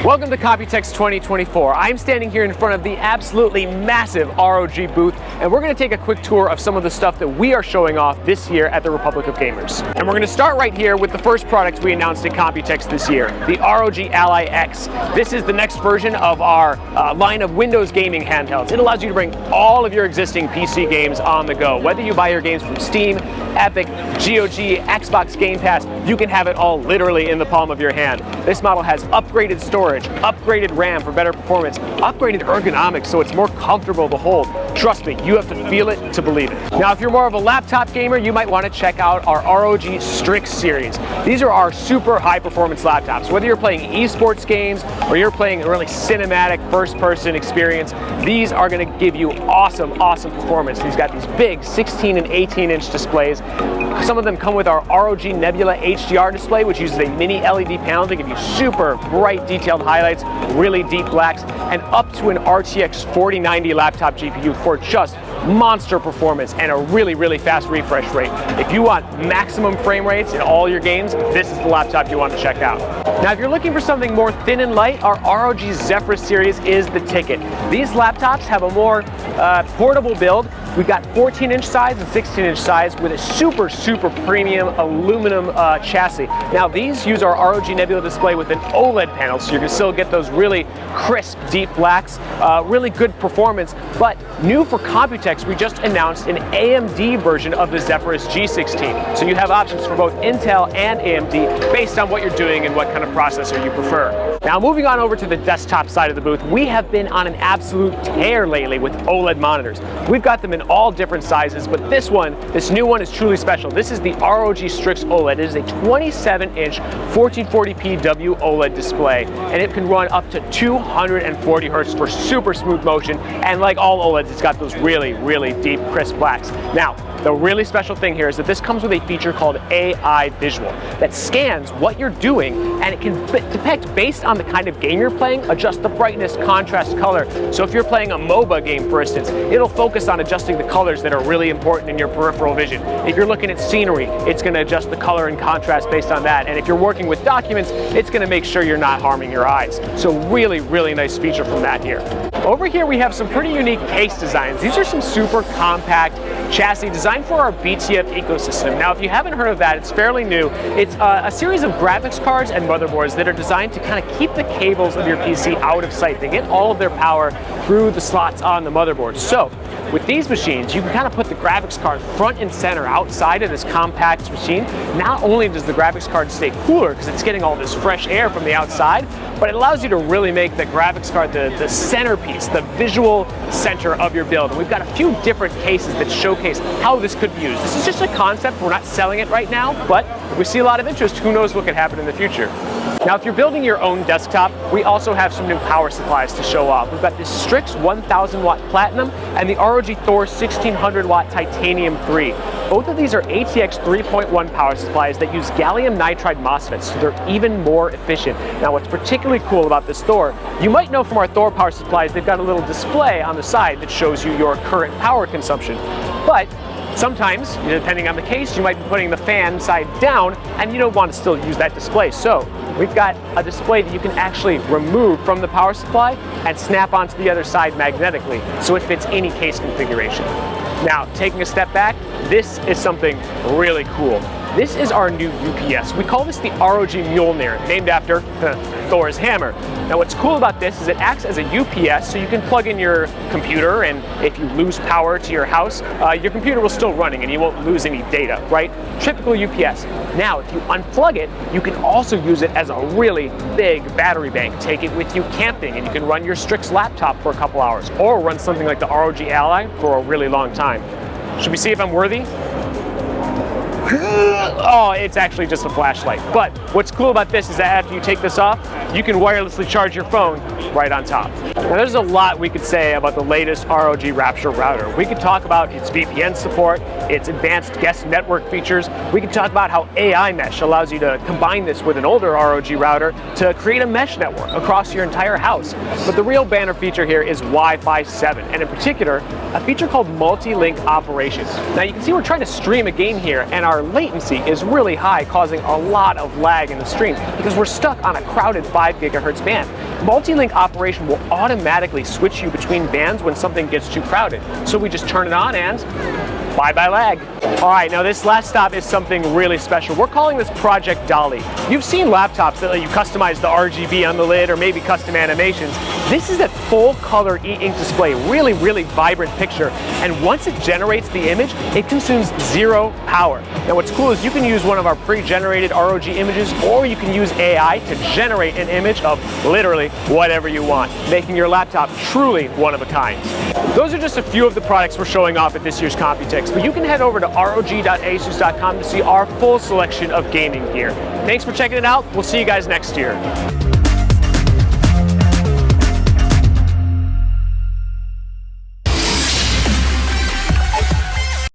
Welcome to Computex 2024. I'm standing here in front of the absolutely massive ROG booth, and we're going to take a quick tour of some of the stuff that we are showing off this year at the Republic of Gamers. And we're going to start right here with the first product we announced at Computex this year, the ROG Ally X. This is the next version of our line of Windows gaming handhelds. It allows you to bring all of your existing PC games on the go. Whether you buy your games from Steam, Epic, GOG, Xbox Game Pass, you can have it all literally in the palm of your hand. This model has upgraded storage, upgraded RAM for better performance, upgraded ergonomics so it's more comfortable to hold. Trust me, you have to feel it to believe it. Now, if you're more of a laptop gamer, you might want to check out our ROG Strix series. These are our super high performance laptops. Whether you're playing esports games or you're playing a really cinematic first person experience, these are going to give you awesome performance. These got these big 16 and 18 inch displays. Some of them come with our ROG Nebula HDR display, which uses a mini LED panel to give you super bright detailed highlights, really deep blacks, and up to an RTX 4090 laptop GPU for just monster performance and a really fast refresh rate. If you want maximum frame rates in all your games, this is the laptop you want to check out. Now, if you're looking for something more thin and light, our ROG Zephyrus series is the ticket. These laptops have a more portable build. We've got 14-inch size and 16-inch size with a super premium aluminum chassis. Now, these use our ROG Nebula display with an OLED panel, so you can still get those really crisp, deep blacks, really good performance. But new for Computex, we just announced an AMD version of the Zephyrus G16. So you have options for both Intel and AMD based on what you're doing and what kind of processor you prefer. Now, moving on over to the desktop side of the booth, we have been on an absolute tear lately with OLED monitors. We've got them in all different sizes, but this new one is truly special. This is the ROG Strix OLED. It is a 27-inch 1440p W OLED display, and it can run up to 240 Hertz for super smooth motion, and like all OLEDs, it's got those really deep, crisp blacks. Now, the really special thing here is that this comes with a feature called AI Visual that scans what you're doing, and it can depict, based on the kind of game you're playing, adjust the brightness, contrast, color. So if you're playing a MOBA game, for instance, it'll focus on adjusting the colors that are really important in your peripheral vision. If you're looking at scenery, it's going to adjust the color and contrast based on that. And if you're working with documents, it's going to make sure you're not harming your eyes. So really nice feature from that here. Over here we have some pretty unique case designs. These are some super compact chassis designed for our BTF ecosystem. Now, if you haven't heard of that, it's fairly new. It's a series of graphics cards and motherboards that are designed to kind of keep the cables of your PC out of sight. They get all of their power through the slots on the motherboard. So with these machines, you can kind of put the graphics card front and center outside of this compact machine. Not only does the graphics card stay cooler because it's getting all this fresh air from the outside, but it allows you to really make the graphics card the centerpiece, the visual center of your build. And we've got a few different cases that showcase how this could be used. This is just a concept. We're not selling it right now, but if we see a lot of interest, who knows what could happen in the future. Now, if you're building your own desktop, we also have some new power supplies to show off. We've got this Strix 1000 watt Platinum and the ROG Thor 1600 watt Titanium 3. Both of these are ATX 3.1 power supplies that use gallium nitride MOSFETs, so they're even more efficient. Now, what's particularly cool about this Thor, you might know from our Thor power supplies, they've got a little display on the side that shows you your current power consumption. But sometimes, depending on the case, you might be putting the fan side down and you don't want to still use that display. So we've got a display that you can actually remove from the power supply and snap onto the other side magnetically, so it fits any case configuration. Now, taking a step back, this is something really cool. This is our new UPS. We call this the ROG Mjolnir, named after Thor's hammer. Now, what's cool about this is it acts as a UPS, so you can plug in your computer, and if you lose power to your house, your computer will still running and you won't lose any data, right? Typical UPS. Now, if you unplug it, you can also use it as a really big battery bank. Take it with you camping, and you can run your Strix laptop for a couple hours, or run something like the ROG Ally for a really long time. Should we see if I'm worthy? Oh, it's actually just a flashlight. But what's cool about this is that after you take this off, you can wirelessly charge your phone right on top. Now, there's a lot we could say about the latest ROG Rapture router. We could talk about its VPN support, its advanced guest network features. We could talk about how AI Mesh allows you to combine this with an older ROG router to create a mesh network across your entire house. But the real banner feature here is Wi-Fi 7, and in particular, a feature called multi-link operations. Now, you can see we're trying to stream a game here, and our our latency is really high, causing a lot of lag in the stream because we're stuck on a crowded 5 gigahertz band. Multi-link operation will automatically switch you between bands when something gets too crowded. So we just turn it on and bye-bye lag. All right, now this last stop is something really special. We're calling this Project Dali. You've seen laptops that let you customize the RGB on the lid or maybe custom animations. This is that full color e-ink display, really vibrant picture. And once it generates the image, it consumes 0 power. Now what's cool is you can use one of our pre-generated ROG images, or you can use AI to generate an image of literally whatever you want, making your laptop truly one of a kind. Those are just a few of the products we're showing off at this year's Computex, but you can head over to rog.asus.com to see our full selection of gaming gear. Thanks for checking it out. We'll see you guys next year.